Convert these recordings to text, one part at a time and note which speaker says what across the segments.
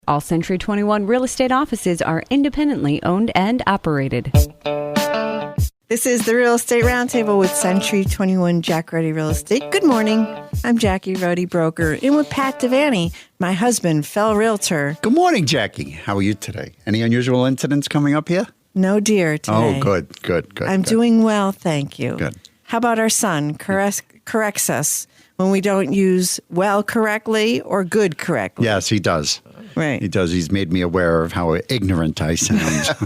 Speaker 1: All Century 21 real estate offices are independently owned and operated.
Speaker 2: This is the Real Estate Roundtable with Century 21 Jack Ruddy Real Estate. Good morning. I'm Jackie Ruddy, broker, in with Pat Devaney, my husband, fellow realtor.
Speaker 3: Good morning, Jackie. How are you today? Any unusual incidents coming up here?
Speaker 2: No deer today.
Speaker 3: Oh, good.
Speaker 2: I'm doing well, thank you.
Speaker 3: Good.
Speaker 2: How about our son? Corrects us when we don't use well correctly or good correctly.
Speaker 3: Yes, he does.
Speaker 2: Right.
Speaker 3: He does. He's made me aware of how ignorant I sound.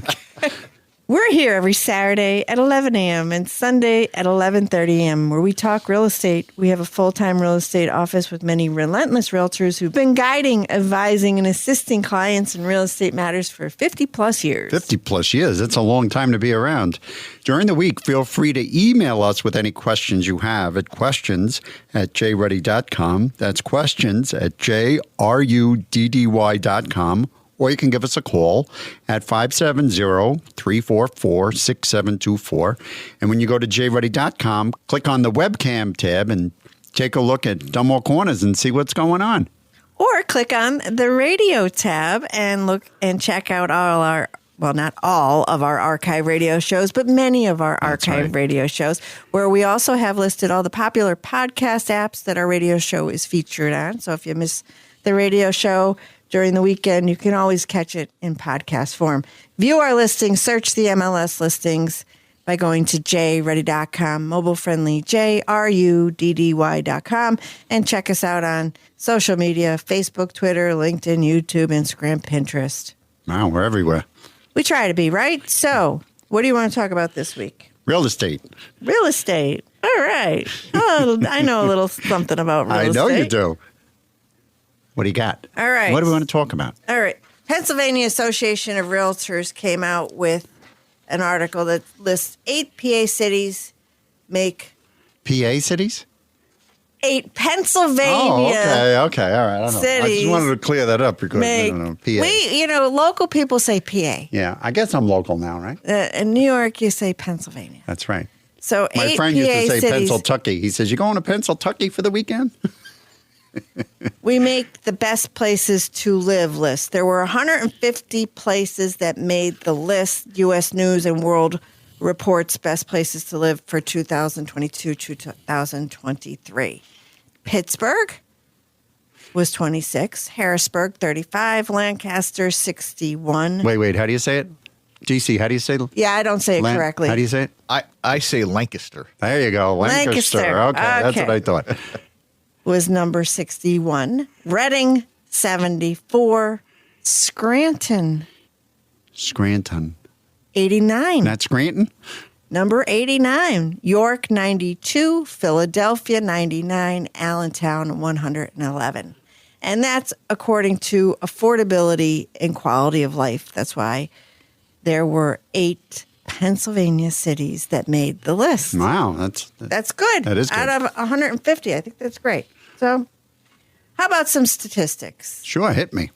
Speaker 2: We're here every Saturday at 11 a.m. and Sunday at 11:30 a.m. where we talk real estate. We have a full-time real estate office with many relentless realtors who've been guiding, advising, and assisting clients in real estate matters for 50-plus years.
Speaker 3: 50-plus years. That's a long time to be around. During the week, feel free to email us with any questions you have at questions@jruddy.com. That's questions@jruddy.com. Or you can give us a call at 570-344-6724. And when you go to jruddy.com, click on the webcam tab and take a look at Dunmore Corners and see what's going on.
Speaker 2: Or click on the radio tab and look and check out all our, well, not all of our archive radio shows, but many of our archive radio shows, where we also have listed all the popular podcast apps that our radio show is featured on. So if you miss the radio show during the weekend, you can always catch it in podcast form. View our listings, search the MLS listings by going to jruddy.com, mobile-friendly, jruddy.com, and check us out on social media, Facebook, Twitter, LinkedIn, YouTube, Instagram, Pinterest.
Speaker 3: Wow, we're everywhere.
Speaker 2: We try to be, right? So what do you want to talk about this week?
Speaker 3: Real estate.
Speaker 2: Real estate. All right. Oh, I know a little something about real estate.
Speaker 3: I know you do. What do you got?
Speaker 2: All right.
Speaker 3: What do we want to talk about?
Speaker 2: All right. Pennsylvania Association of Realtors came out with an article that lists 8 PA cities make...
Speaker 3: PA cities?
Speaker 2: 8 Pennsylvania
Speaker 3: Okay. All right. I don't know. I just wanted to clear that up because, PA.
Speaker 2: Local people say PA.
Speaker 3: Yeah. I guess I'm local now, right?
Speaker 2: In New York, you say Pennsylvania.
Speaker 3: That's right.
Speaker 2: So
Speaker 3: My friend used to say Pennsyltucky. He says, you going to Pennsyltucky for the weekend?
Speaker 2: We make the best places to live list. There were 150 places that made the list, U.S. News and World Report's best places to live for 2022-2023. Pittsburgh was 26, Harrisburg 35, Lancaster 61.
Speaker 3: Wait, how do you say it? DC, how do you say it?
Speaker 2: Yeah, I don't say it correctly.
Speaker 3: How do you say it?
Speaker 4: I say Lancaster.
Speaker 3: There you go, Lancaster. Okay, that's what I thought.
Speaker 2: Was number 61. Reading, 74. Scranton. 89.
Speaker 3: That's Scranton?
Speaker 2: Number 89. York, 92. Philadelphia, 99. Allentown, 111. And that's according to affordability and quality of life. That's why there were 8 Pennsylvania cities that made the list.
Speaker 3: Wow, that's
Speaker 2: good.
Speaker 3: That is good.
Speaker 2: Out of 150, I think that's great. So, how about some statistics?
Speaker 3: Sure, hit me.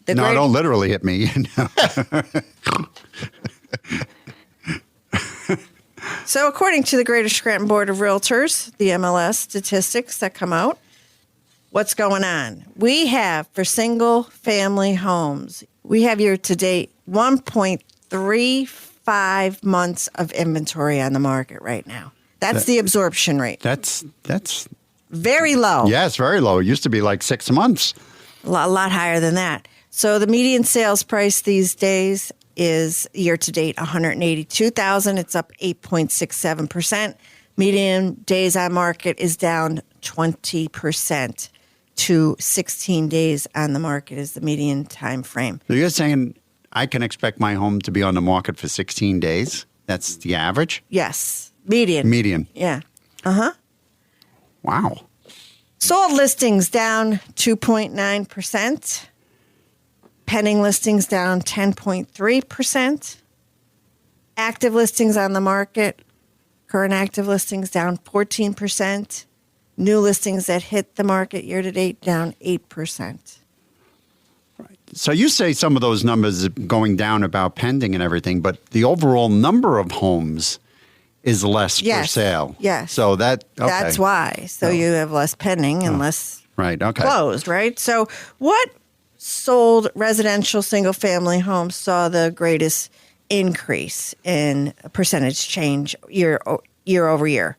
Speaker 3: Don't literally hit me.
Speaker 2: So, according to the Greater Scranton Board of Realtors, the MLS statistics that come out, what's going on? We have, for single-family homes, we have year-to-date 1.35 months of inventory on the market right now. That's the absorption rate.
Speaker 3: That's
Speaker 2: very low.
Speaker 3: Yes, very low. It used to be like 6 months.
Speaker 2: A lot higher than that. So the median sales price these days is year-to-date $182,000. It's up 8.67%. Median days on market is down 20% to 16 days on the market is the median time frame.
Speaker 3: So you're saying I can expect my home to be on the market for 16 days? That's the average?
Speaker 2: Yes. Median. Yeah. Uh-huh.
Speaker 3: Wow.
Speaker 2: Sold listings down 2.9%. Pending listings down 10.3%. Active listings on the market, current active listings down 14%. New listings that hit the market year to date down 8%.
Speaker 3: So you say some of those numbers going down about pending and everything, but the overall number of homes is less for sale.
Speaker 2: Yes.
Speaker 3: So
Speaker 2: that's why. So you have less pending and less
Speaker 3: closed,
Speaker 2: right? So what sold residential single-family homes saw the greatest increase in percentage change year over year.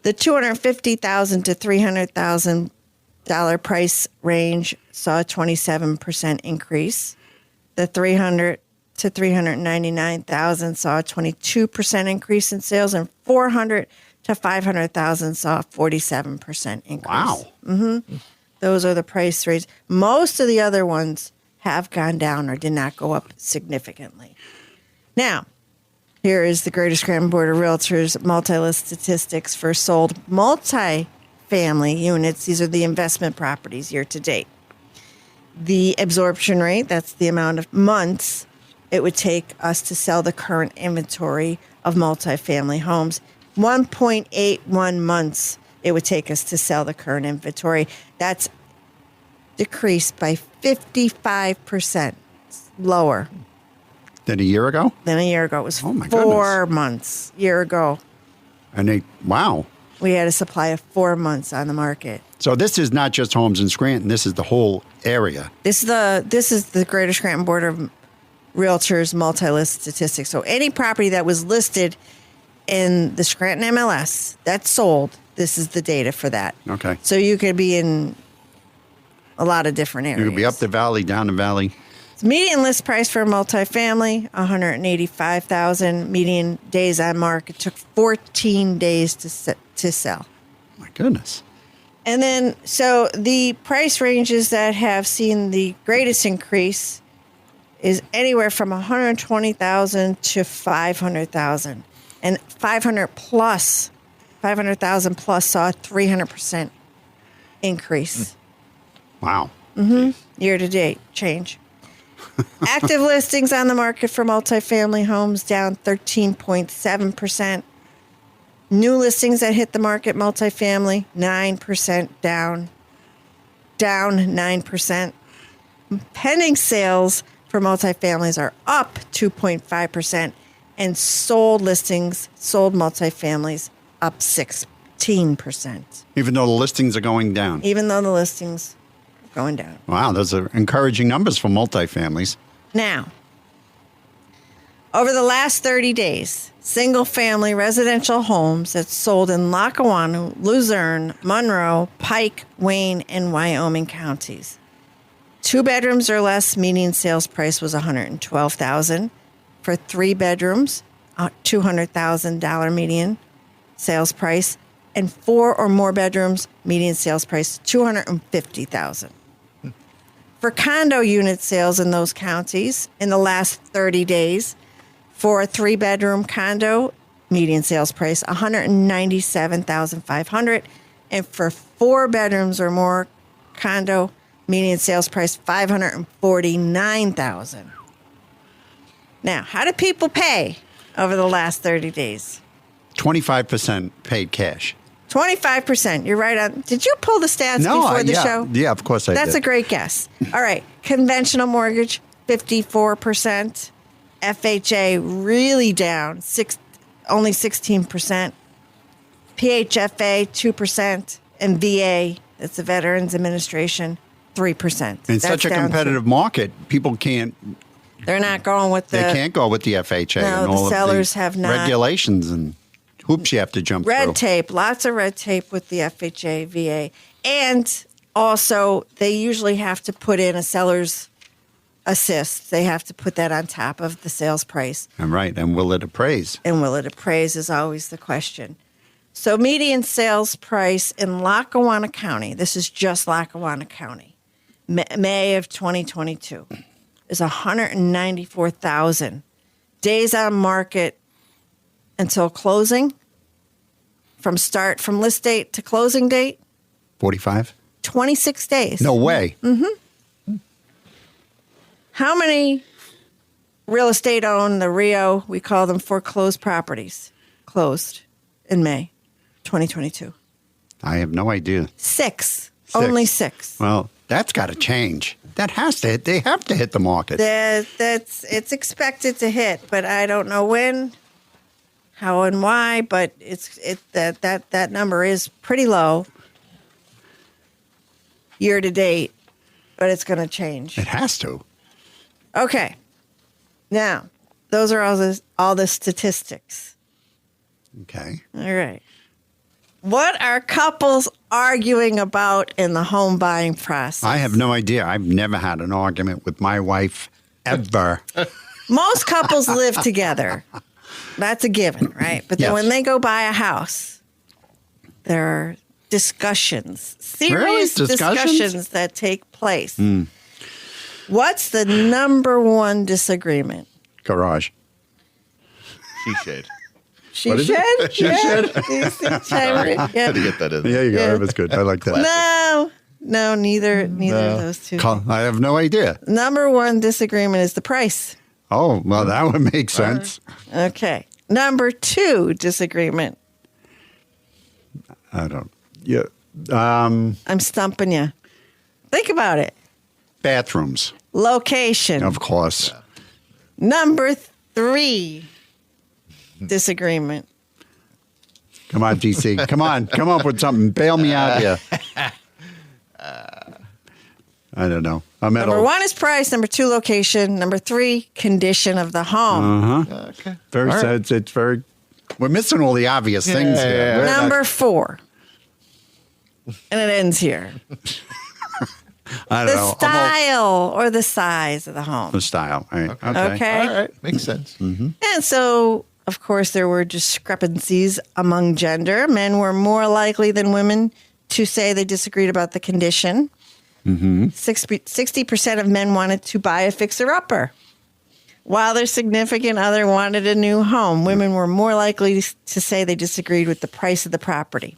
Speaker 2: The $250,000 to $300,000 price range saw a 27% increase. The $300,000 to $399,000 saw a 22% increase in sales, and $400,000 to $500,000 saw a 47% increase.
Speaker 3: Wow.
Speaker 2: Those are the price ranges. Most of the other ones have gone down or did not go up significantly. Now, here is the Greater Scranton Board of Realtors multi-list statistics for sold multi-family units. These are the investment properties year to date. The absorption rate, that's the amount of months it would take us to sell the current inventory of multifamily homes. 1.81 months it would take us to sell the current inventory. That's decreased by 55% lower.
Speaker 3: Than a year ago?
Speaker 2: Than a year ago. It was
Speaker 3: Oh my
Speaker 2: 4 months a year ago.
Speaker 3: And wow.
Speaker 2: We had a supply of 4 months on the market.
Speaker 3: So this is not just homes in Scranton. This is the whole area.
Speaker 2: This is the Greater Scranton Board of Realtors multi-list statistics. So any property that was listed in the Scranton MLS that's sold, this is the data for that.
Speaker 3: Okay.
Speaker 2: So you could be in a lot of different areas.
Speaker 3: You could be up the valley, down the valley.
Speaker 2: Median list price for a multifamily, $185,000. Median days on market took 14 days to sell.
Speaker 3: My goodness.
Speaker 2: And then, so the price ranges that have seen the greatest increase is anywhere from $120,000 to $500,000, and $500,000 plus saw a 300% increase.
Speaker 3: Wow.
Speaker 2: Year to date change. Active listings on the market for multifamily homes down 13.7%. New listings that hit the market multifamily 9% down 9%. Pending sales for multifamilies are up 2.5%, and sold listings, sold multifamilies up 16%.
Speaker 3: Even though the listings are going down.
Speaker 2: Even though the listings are going down.
Speaker 3: Wow, those are encouraging numbers for multifamilies.
Speaker 2: Now, over the last 30 days, single-family residential homes that sold in Lackawanna, Luzerne, Monroe, Pike, Wayne, and Wyoming counties. 2 bedrooms or less, median sales price was $112,000. For 3 bedrooms, $200,000 median sales price, and 4 or more bedrooms, median sales price $250,000. For condo unit sales in those counties in the last 30 days, for a 3-bedroom condo, median sales price $197,500, and for 4 bedrooms or more condo, median sales price $549,000. Now, how do people pay over the last 30 days?
Speaker 3: 25% paid cash.
Speaker 2: 25%. You're right on. Did you pull the stats before the show?
Speaker 3: Yeah, of course I did.
Speaker 2: That's a great guess. All right. Conventional mortgage, 54%. FHA, really down, only 16%. PHFA, 2%. And VA, that's the Veterans Administration, 3%.
Speaker 3: In such a competitive market, people can't.
Speaker 2: They're not going with
Speaker 3: They can't go with the FHA
Speaker 2: No,
Speaker 3: and all
Speaker 2: the sellers
Speaker 3: of the
Speaker 2: have not.
Speaker 3: regulations and hoops you have to jump through.
Speaker 2: Red tape, lots of red tape with the FHA, VA. And also, they usually have to put in a seller's assist. They have to put that on top of the sales price.
Speaker 3: And right. And will it appraise?
Speaker 2: And will it appraise is always the question. So median sales price in Lackawanna County, this is just Lackawanna County, May of 2022, is $194,000. Days on market until closing, from list date to closing date,
Speaker 3: 45?
Speaker 2: 26 days.
Speaker 3: No way.
Speaker 2: How many real estate owned, the Rio, we call them foreclosed properties, closed in May 2022?
Speaker 3: I have no idea.
Speaker 2: 6. Only 6.
Speaker 3: Well, that's got to change. That has to hit. They have to hit the market.
Speaker 2: It's expected to hit, but I don't know when, how, and why. But that number is pretty low year to date. but it's going to change.
Speaker 3: It has to.
Speaker 2: Okay. Now, those are all the statistics.
Speaker 3: Okay.
Speaker 2: All right. What are couples arguing about in the home buying process?
Speaker 3: I have no idea. I've never had an argument with my wife ever.
Speaker 2: Most couples live together. That's a given, right? But then
Speaker 3: Yes.
Speaker 2: when they go buy a house, there are discussions, serious
Speaker 3: Really?
Speaker 2: discussions that take place. What's the number one disagreement?
Speaker 3: Garage.
Speaker 4: She shade.
Speaker 2: She
Speaker 3: What is
Speaker 2: should?
Speaker 3: it? She should?
Speaker 4: Had to
Speaker 2: Yeah.
Speaker 4: get that in.
Speaker 3: There you go.
Speaker 2: Yeah.
Speaker 3: That was good. I like that.
Speaker 2: No, neither of those two.
Speaker 3: I have no idea.
Speaker 2: Number one disagreement is the price.
Speaker 3: Oh, well, that would make sense.
Speaker 2: Okay. Number two disagreement.
Speaker 3: I don't. Yeah.
Speaker 2: I'm stumping you. Think about it.
Speaker 3: Bathrooms,
Speaker 2: Location.
Speaker 3: of course.
Speaker 2: Number three disagreement.
Speaker 3: Come on, DC. Come on. Come up with something. Bail me out here. I don't know. I'm at
Speaker 2: Number one is price. Number two, location. Number three, condition of the home.
Speaker 4: Okay.
Speaker 3: Very
Speaker 4: All right.
Speaker 3: sad. It's very. We're missing all the obvious things here.
Speaker 4: yeah.
Speaker 3: We're not-
Speaker 2: Number four. And it ends here.
Speaker 3: I don't
Speaker 2: The
Speaker 3: know.
Speaker 2: style or the size of the home.
Speaker 3: The style. All right. Okay.
Speaker 2: Okay.
Speaker 4: All right. Makes sense.
Speaker 2: And so, of course, there were discrepancies among gender. Men were more likely than women to say they disagreed about the condition. 60% of men wanted to buy a fixer-upper, while their significant other wanted a new home. Women were more likely to say they disagreed with the price of the property.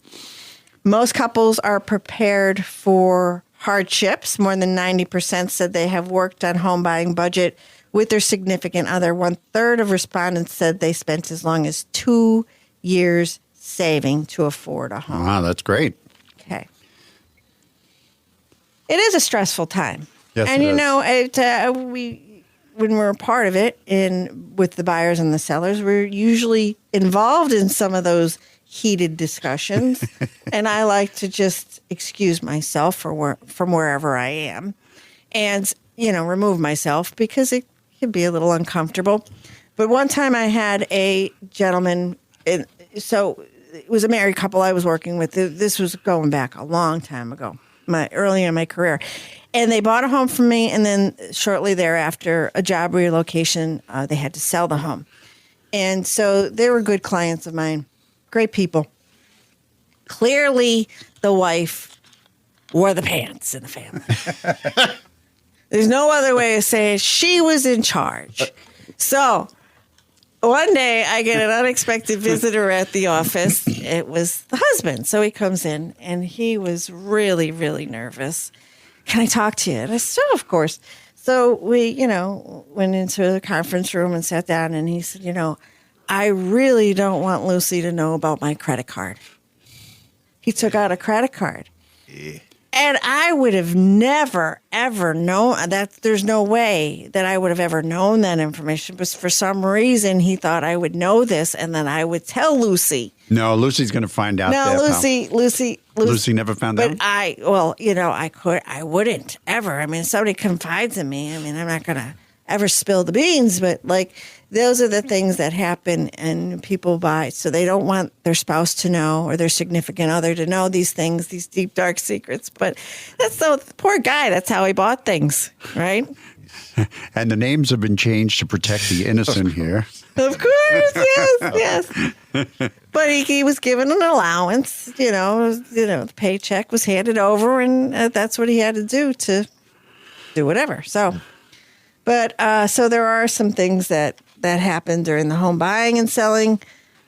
Speaker 2: Most couples are prepared for hardships. More than 90% said they have worked on home buying budget with their significant other. 1/3 of respondents said they spent as long as 2 years saving to afford a home.
Speaker 3: Wow, that's great.
Speaker 2: Okay. It is a stressful time.
Speaker 3: Yes,
Speaker 2: and
Speaker 3: it
Speaker 2: you
Speaker 3: is.
Speaker 2: know, when we're a part of it with the buyers and the sellers, we're usually involved in some of those heated discussions. And I like to just excuse myself from wherever I am and, remove myself because it can be a little uncomfortable. But one time I had a gentleman, so it was a married couple I was working with. This was going back a long time ago, early in my career. And they bought a home from me, and then shortly thereafter, a job relocation, they had to sell the home. And so they were good clients of mine, great people. Clearly, the wife wore the pants in the family. There's no other way to say it. She was in charge. So one day I get an unexpected visitor at the office. It was the husband. So he comes in and he was really, really nervous. Can I talk to you? And I said, oh, of course. So we, went into the conference room and sat down and he said, I really don't want Lucy to know about my credit card. He took out a credit card. And I would have never, ever known that. There's no way that I would have ever known that information. But for some reason, he thought I would know this and then I would tell Lucy.
Speaker 3: No, Lucy's going to find out.
Speaker 2: No,
Speaker 3: there, pal.
Speaker 2: Lucy
Speaker 3: never found
Speaker 2: but
Speaker 3: out?
Speaker 2: I wouldn't ever. I mean, if somebody confides in me, I'm not going to ever spill the beans, but those are the things that happen and people buy. So they don't want their spouse to know or their significant other to know these things, these deep, dark secrets. But the poor guy, that's how he bought things, right?
Speaker 3: And the names have been changed to protect the innocent here.
Speaker 2: Of course, yes. But he was given an allowance, the paycheck was handed over and that's what he had to do whatever. So, but so there are some things that happen during the home buying and selling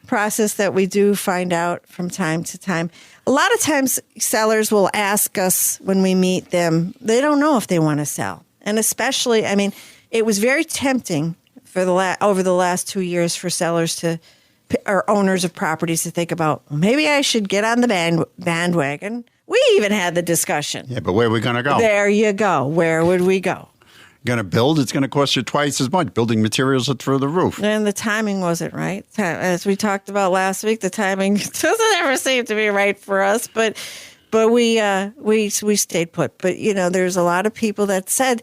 Speaker 2: process that we do find out from time to time. A lot of times sellers will ask us when we meet them, they don't know if they want to sell. And especially, it was very tempting for over the last 2 years for sellers or owners of properties to think about, maybe I should get on the bandwagon. We even had the discussion.
Speaker 3: Yeah, but where are we going to go?
Speaker 2: There you go. Where would we go?
Speaker 3: Going to build, it's going to cost you twice as much. Building materials are through the roof.
Speaker 2: And the timing wasn't right. As we talked about last week, the timing doesn't ever seem to be right for us. But But we stayed put. But there's a lot of people that said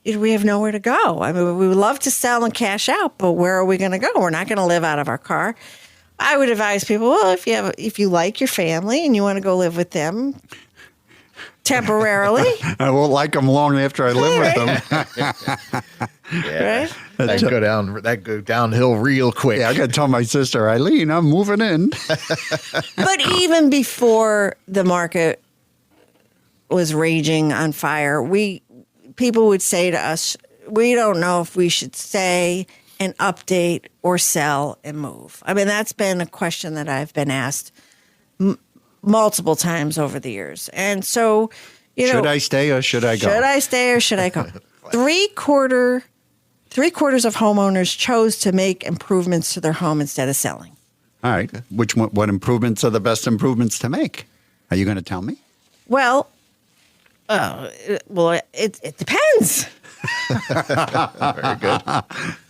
Speaker 2: we have nowhere to go. I mean, we would love to sell and cash out, but where are we going to go? We're not going to live out of our car. I would advise people, well, if you like your family and you want to go live with them temporarily,
Speaker 3: I won't like them long after I live with them.
Speaker 4: Yeah.
Speaker 2: right?
Speaker 4: That go downhill real quick.
Speaker 3: Yeah, I got to tell my sister, Eileen, I'm moving in.
Speaker 2: But even before the market was raging on fire, people would say to us, we don't know if we should stay and update or sell and move. I mean, that's been a question that I've been asked multiple times over the years. And so,
Speaker 3: should I stay or should I go?
Speaker 2: Should I stay or should I go? Three-quarters of homeowners chose to make improvements to their home instead of selling.
Speaker 3: All right. What improvements are the best improvements to make? Are you going to tell me?
Speaker 2: Well, it depends.
Speaker 4: Very good.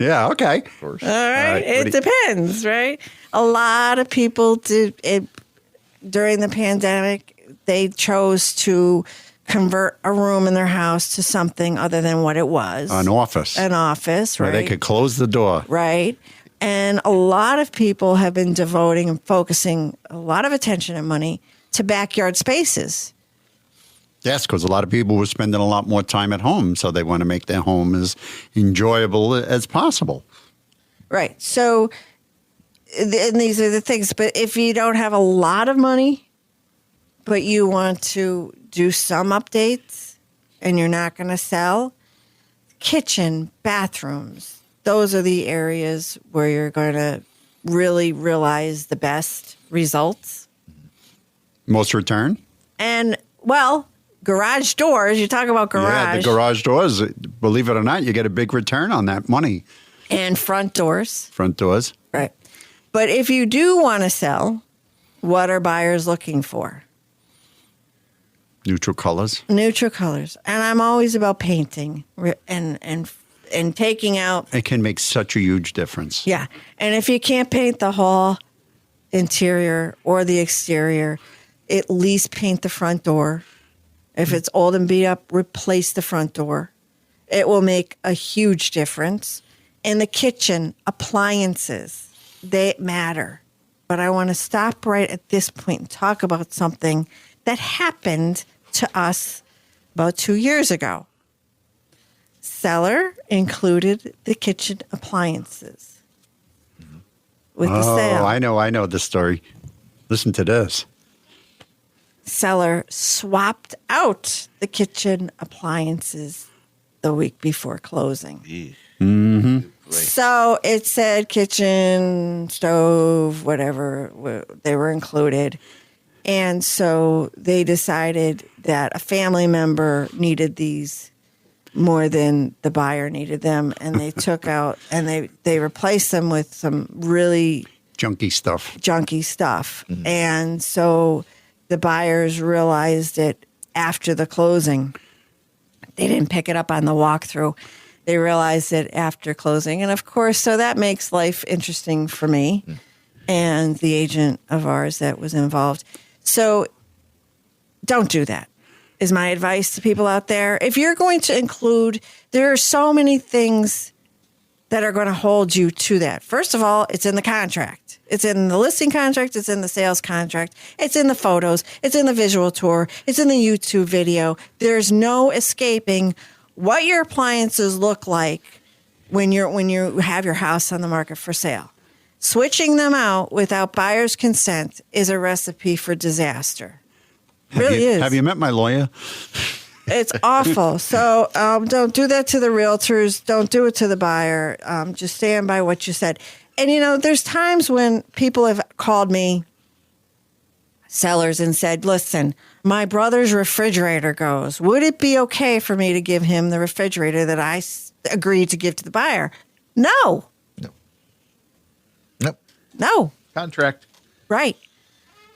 Speaker 3: Yeah, okay.
Speaker 4: Of course.
Speaker 2: All right. It depends, right? A lot of people during the pandemic, they chose to convert a room in their house to something other than what it was.
Speaker 3: An office.
Speaker 2: Right?
Speaker 3: Where they could close the door.
Speaker 2: Right. And a lot of people have been devoting and focusing a lot of attention and money to backyard spaces.
Speaker 3: Yes, because a lot of people were spending a lot more time at home, so they want to make their home as enjoyable as possible.
Speaker 2: Right. So, and these are the things. But if you don't have a lot of money, but you want to do some updates and you're not going to sell, kitchen, bathrooms, those are the areas where you're going to really realize the best results.
Speaker 3: Most return?
Speaker 2: And, well, garage doors, you talk about garage.
Speaker 3: Yeah, the garage doors, believe it or not, you get a big return on that money.
Speaker 2: And front doors.
Speaker 3: Front doors.
Speaker 2: Right. But if you do want to sell, what are buyers looking for?
Speaker 3: Neutral colors.
Speaker 2: Neutral colors. And I'm always about painting and taking out.
Speaker 3: It can make such a huge difference.
Speaker 2: Yeah. And if you can't paint the whole interior or the exterior, at least paint the front door. If it's old and beat up, replace the front door. It will make a huge difference. In the kitchen, appliances, they matter. But I want to stop right at this point and talk about something that happened to us about 2 years ago. Seller included the kitchen appliances with the sale.
Speaker 3: I know the story. Listen to this.
Speaker 2: Seller swapped out the kitchen appliances the week before closing.
Speaker 3: Mm-hmm.
Speaker 2: So it said kitchen, stove, whatever, they were included. And so they decided that a family member needed these more than the buyer needed them. And they took out and they replaced them with some really
Speaker 3: junky stuff.
Speaker 2: Mm-hmm. And so the buyers realized it after the closing. They didn't pick it up on the walkthrough. They realized it after closing. And of course, so that makes life interesting for me and the agent of ours that was involved. So don't do that, is my advice to people out there. If you're going to include, there are so many things that are going to hold you to that. First of all, it's in the contract. It's in the listing contract. It's in the sales contract. It's in the photos. It's in the visual tour. It's in the YouTube video. There's no escaping what your appliances look like when you have your house on the market for sale. Switching them out without buyer's consent is a recipe for disaster. Really is.
Speaker 3: Have you met my lawyer?
Speaker 2: It's awful. So don't do that to the realtors. Don't do it to the buyer. Just stand by what you said. And, there's times when people have called me, sellers, and said, listen, my brother's refrigerator goes. Would it be okay for me to give him the refrigerator that I agreed to give to the buyer? No. No.
Speaker 4: Contract.
Speaker 2: Right.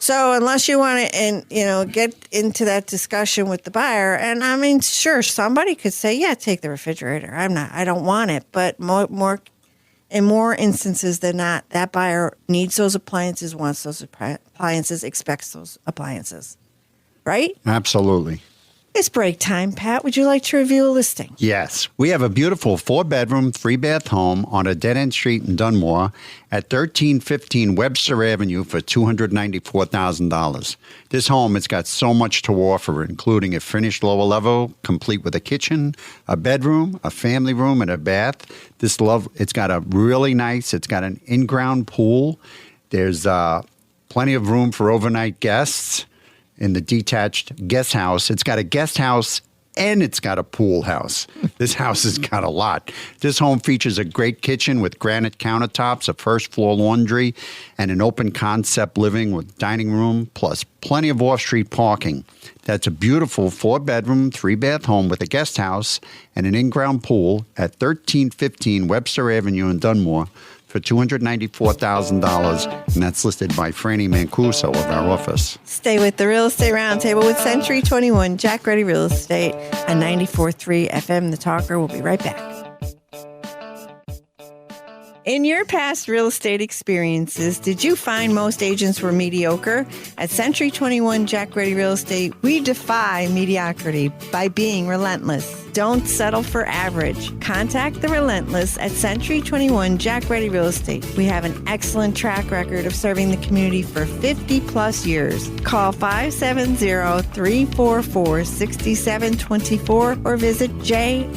Speaker 2: So unless you want to, get into that discussion with the buyer, and I mean, sure, somebody could say, yeah, take the refrigerator. I don't want it. But in more instances than not, that buyer needs those appliances, wants those appliances, expects those appliances. right?
Speaker 3: Absolutely.
Speaker 2: It's break time. Pat, would you like to review a listing?
Speaker 3: Yes. We have a beautiful 4-bedroom, 3-bath home on a dead-end street in Dunmore at 1315 Webster Avenue for $294,000. This home has got so much to offer, including a finished lower level, complete with a kitchen, a bedroom, a family room, and a bath. It's got it's got an in-ground pool. There's plenty of room for overnight guests. In the detached guest house. It's got a guest house and it's got a pool house. This house has got a lot. This home features a great kitchen with granite countertops, a first-floor laundry, and an open concept living with dining room, plus plenty of off-street parking. That's a beautiful 4-bedroom, 3-bath home with a guest house and an in-ground pool at 1315 Webster Avenue in Dunmore for $294,000, and that's listed by Franny Mancuso of our office.
Speaker 2: Stay with the Real Estate Roundtable with Century 21, Jack Ruddy Real Estate on 94.3 FM, The Talker. We'll be right back. In your past real estate experiences, did you find most agents were mediocre? At Century 21 Jack Ruddy Real Estate, we defy mediocrity by being relentless. Don't settle for average. Contact the Relentless at Century 21 Jack Ruddy Real Estate. We have an excellent track record of serving the community for 50 plus years. Call 570-344-6724 or visit jruddy.com.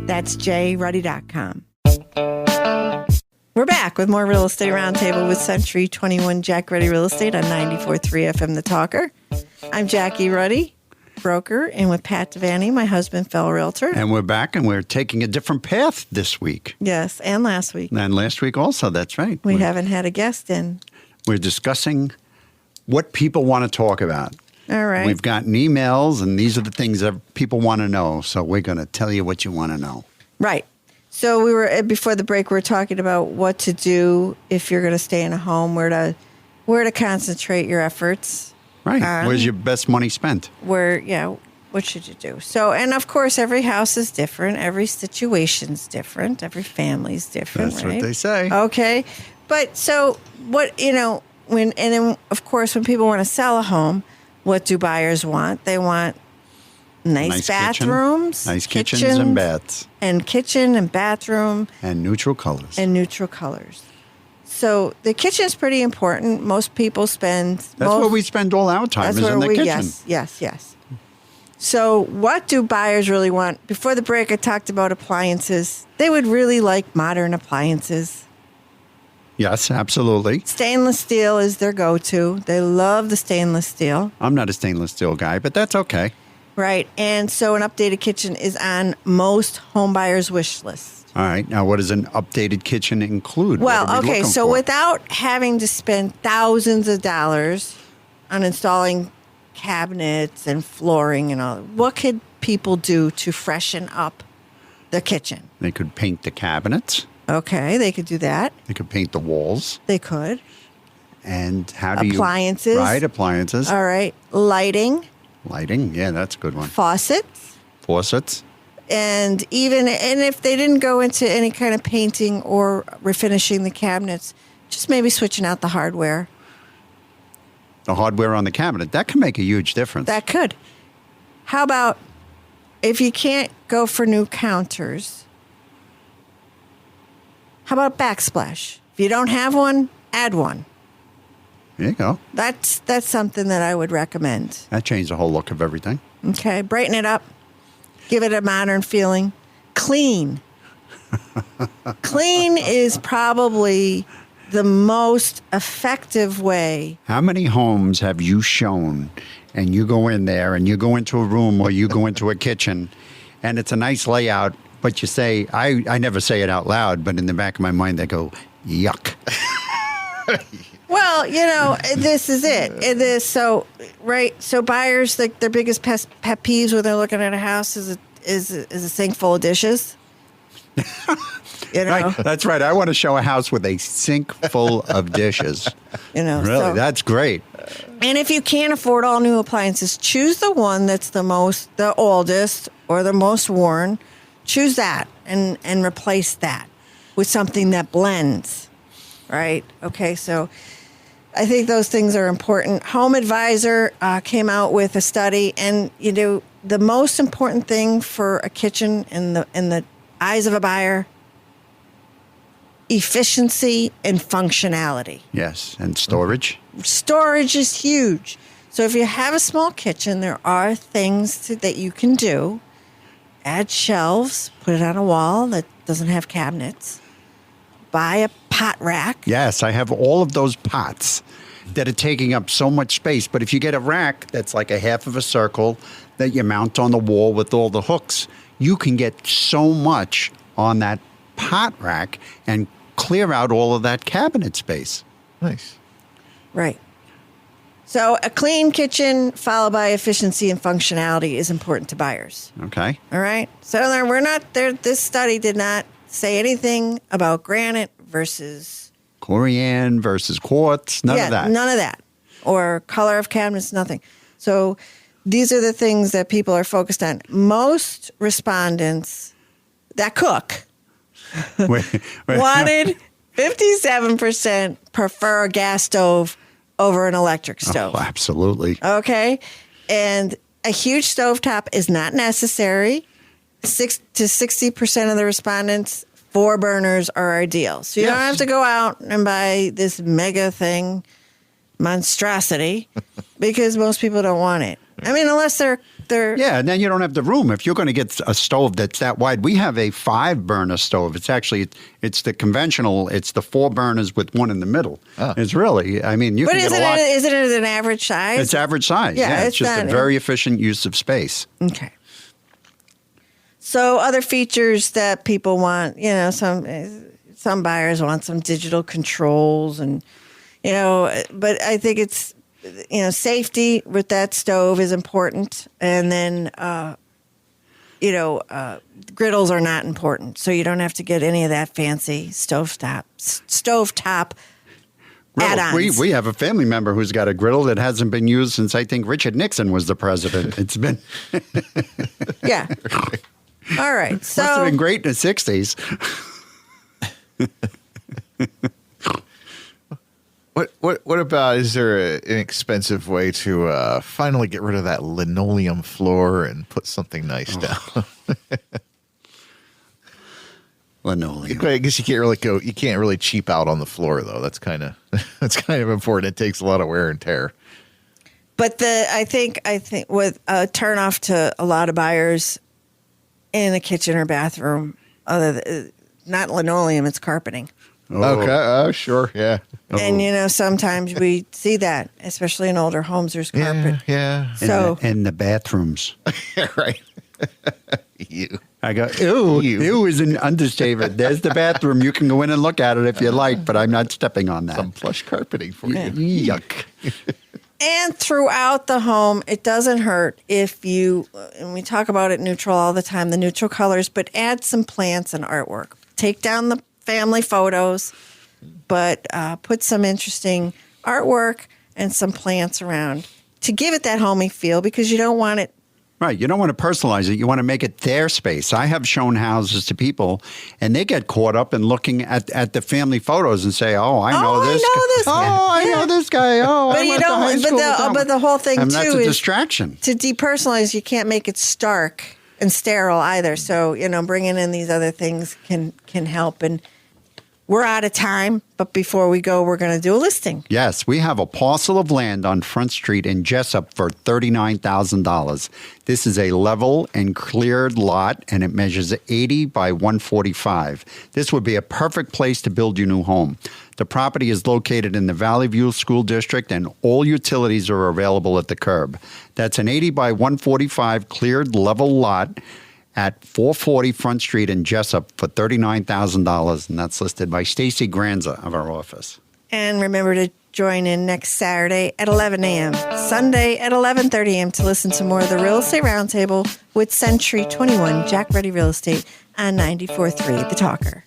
Speaker 2: That's jruddy.com. We're back with more Real Estate Roundtable with Century 21 Jack Ruddy Real Estate on 94.3 FM The Talker. I'm Jackie Ruddy, broker, and with Pat Devaney, my husband, fellow realtor.
Speaker 3: And we're back, and we're taking a different path this week.
Speaker 2: Yes, and last week.
Speaker 3: And last week also, that's right.
Speaker 2: We haven't had a guest in.
Speaker 3: We're discussing what people want to talk about.
Speaker 2: All right.
Speaker 3: We've gotten emails, and these are the things that people want to know. So we're going to tell you what you want to know.
Speaker 2: Right. So we were before the break. We were talking about what to do if you're going to stay in a home, where to concentrate your efforts.
Speaker 3: Right. Where's your best money spent?
Speaker 2: What should you do? So, and of course, every house is different. Every situation's different. Every family's different.
Speaker 3: That's
Speaker 2: right?
Speaker 3: what they say.
Speaker 2: Okay, but so what? When of course when people want to sell a home, what do buyers want? They want nice bathrooms,
Speaker 3: nice kitchens and baths,
Speaker 2: and kitchen and bathroom,
Speaker 3: and neutral colors.
Speaker 2: So the kitchen is pretty important. Most people spend.
Speaker 3: That's where we spend all our time, is in the kitchen.
Speaker 2: Yes. So what do buyers really want? Before the break, I talked about appliances. They would really like modern appliances.
Speaker 3: Yes, absolutely.
Speaker 2: Stainless steel is their go-to. They love the stainless steel.
Speaker 3: I'm not a stainless steel guy, but that's okay.
Speaker 2: Right. And so an updated kitchen is on most home buyers' wish list.
Speaker 3: All right. Now, what does an updated kitchen include?
Speaker 2: Well, okay. So without having to spend thousands of dollars on installing cabinets and flooring and all, what could people do to freshen up the kitchen?
Speaker 3: They could paint the cabinets.
Speaker 2: Okay. They could do that.
Speaker 3: They could paint the walls.
Speaker 2: They could.
Speaker 3: And how do
Speaker 2: appliances.
Speaker 3: Right. Appliances.
Speaker 2: All right. Lighting.
Speaker 3: Lighting. Yeah, that's a good one.
Speaker 2: Faucets. And if they didn't go into any kind of painting or refinishing the cabinets, just maybe switching out the hardware.
Speaker 3: The hardware on the cabinet, that can make a huge difference.
Speaker 2: That could. How about if you can't go for new counters, how about backsplash? If you don't have one, add one.
Speaker 3: There you go.
Speaker 2: That's something that I would recommend.
Speaker 3: That changed the whole look of everything.
Speaker 2: Okay, brighten it up. Give it a modern feeling. Clean. Clean is probably the most effective way.
Speaker 3: How many homes have you shown and you go in there and you go into a room or you go into a kitchen and it's a nice layout, but you say, I never say it out loud, but in the back of my mind I go, yuck.
Speaker 2: Well, this is it. It is so buyers, their biggest pet peeves when they're looking at a house is a sink full of dishes.
Speaker 3: Right. That's right. I want to show a house with a sink full of dishes. Really, that's great.
Speaker 2: And if you can't afford all new appliances, choose the one that's the oldest or the most worn. Choose that and replace that with something that blends. Right. Okay. So I think those things are important. Home Advisor came out with a study, and the most important thing for a kitchen in the eyes of a buyer: efficiency and functionality.
Speaker 3: Yes, and storage.
Speaker 2: Storage is huge. So if you have a small kitchen, there are things that you can do. Add shelves, put it on a wall that doesn't have cabinets. Buy a pot rack.
Speaker 3: Yes, I have all of those pots that are taking up so much space. But if you get a rack that's like a half of a circle that you mount on the wall with all the hooks, you can get so much on that pot rack and clear out all of that cabinet space.
Speaker 4: Nice.
Speaker 2: Right. So a clean kitchen followed by efficiency and functionality is important to buyers.
Speaker 3: Okay.
Speaker 2: All right. So we're not there. This study did not say anything about granite versus
Speaker 3: Corian versus quartz. None of that.
Speaker 2: None of that. Or color of cabinets, nothing. So these are the things that people are focused on. Most respondents that cook wanted 57% prefer a gas stove over an electric stove.
Speaker 3: Oh, absolutely.
Speaker 2: Okay. And a huge stovetop is not necessary. 60% of the respondents, 4 burners are ideal. So you don't have to go out and buy this mega thing, monstrosity, because most people don't want it. I mean, unless they're
Speaker 3: Yeah, and then you don't have the room. If you're going to get a stove that's that wide, we have a 5-burner stove. It's the conventional. It's the 4 burners with one in the middle. Oh. It's really, I mean, you can get a lot.
Speaker 2: Isn't it an average size?
Speaker 3: It's average size. Yeah, it's just a very efficient use of space.
Speaker 2: Okay. So other features that people want, some buyers want some digital controls and, but I think it's, safety with that stove is important. And then, griddles are not important. So you don't have to get any of that fancy stovetop add-ons.
Speaker 3: We have a family member who's got a griddle that hasn't been used since I think Richard Nixon was the president. It's been.
Speaker 2: Yeah. All right. So
Speaker 3: must have been great in the 60s.
Speaker 4: What about, is there an inexpensive way to finally get rid of that linoleum floor and put something nice down?
Speaker 3: Linoleum.
Speaker 4: I guess you can't really cheap out on the floor though. That's kind of important. It takes a lot of wear and tear.
Speaker 2: But I think with a turn off to a lot of buyers in a kitchen or bathroom, not linoleum, it's carpeting.
Speaker 4: Oh. Okay. Oh, sure. Yeah.
Speaker 2: And, sometimes we see that, especially in older homes, there's carpet.
Speaker 4: Yeah.
Speaker 2: So,
Speaker 3: in the bathrooms.
Speaker 4: Right. You.
Speaker 3: I go, ew is an understatement. There's the bathroom. You can go in and look at it if you like, but I'm not stepping on that.
Speaker 4: Some plush carpeting for you.
Speaker 3: Yuck.
Speaker 2: And throughout the home, it doesn't hurt if you, and we talk about it neutral all the time, the neutral colors, but add some plants and artwork. Take down the family photos, but put some interesting artwork and some plants around to give it that homey feel, because you don't want it.
Speaker 3: Right. You don't want to personalize it. You want to make it their space. I have shown houses to people, and they get caught up in looking at the family photos and say, "Oh, I know this guy. Oh, I know this guy. Oh,
Speaker 2: but
Speaker 3: I went to high school
Speaker 2: but the whole thing
Speaker 3: and
Speaker 2: too
Speaker 3: that's a
Speaker 2: is
Speaker 3: distraction.
Speaker 2: To depersonalize. You can't make it stark and sterile either. So bringing in these other things can help. And we're out of time, but before we go, we're going to do a listing.
Speaker 3: Yes, we have a parcel of land on Front Street in Jessup for $39,000. This is a level and cleared lot, and it measures 80 by 145. This would be a perfect place to build your new home. The property is located in the Valley View School District, and all utilities are available at the curb. That's an 80 by 145 cleared level lot at 440 Front Street in Jessup for $39,000, and that's listed by Stacy Granza of our office.
Speaker 2: And remember to join in next Saturday at 11 a.m., Sunday at 11:30 a.m. to listen to more of the Real Estate Roundtable with Century 21 Jack Ruddy Real Estate on 94.3 The Talker.